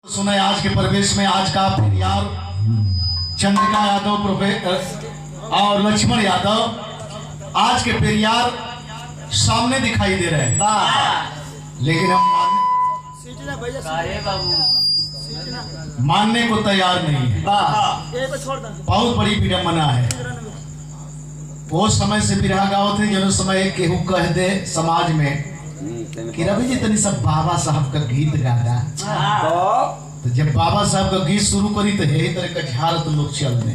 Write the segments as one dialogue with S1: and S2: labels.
S1: सुना है आज के परिवेश में आज का यार चंद्रिका यादव प्रोफेसर और लक्ष्मण यादव आज के पेरियार सामने दिखाई दे रहे हैं, लेकिन हम मानने को तैयार नहीं है। बहुत बड़ी विडंबना है। वो समय से बिरहा गाँव थे जो समय केहू कह दे समाज में कि रवि जी तनी सब बाबा साहब का गीत गाना, तो जब बाबा साहब का गीत शुरू करी तो यही तरह का झाड़ तो लोग चल रहे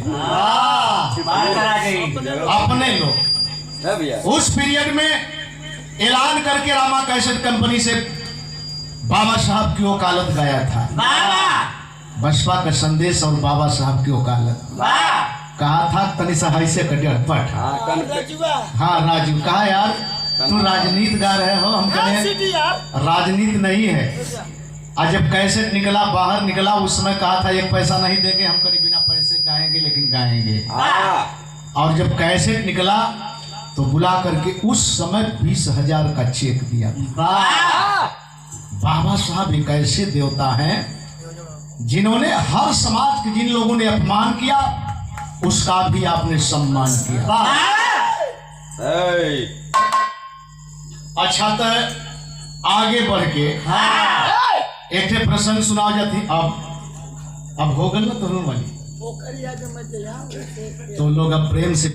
S1: अपने लोग। उस पीरियड में ऐलान करके रामा कैसेट कंपनी से बाबा साहब की वकालत गाया था। बसपा का संदेश और बाबा साहब की वकालत कहा था। तनी सा से कटपट हाँ राजू कहा यार तू राजनीति गा रहे हो, हम कहें राजनीति नहीं है। आज जब कैसेट निकला बाहर निकला उस समय कहा था एक पैसा नहीं देंगे, हम कभी बिना पैसे गाएंगे लेकिन गाएंगे। और जब कैसेट निकला तो बुला करके उस समय 20,000 का चेक दिया। बाबा साहब एक ऐसे देवता हैं जिन्होंने हर समाज के जिन लोगों ने अपमान किया उसका भी आपने सम्मान किया। अच्छा तो आगे बढ़ के एक प्रसंग सुनाओ जाती। अब हो गल ना तो वाली तो लोग अब प्रेम से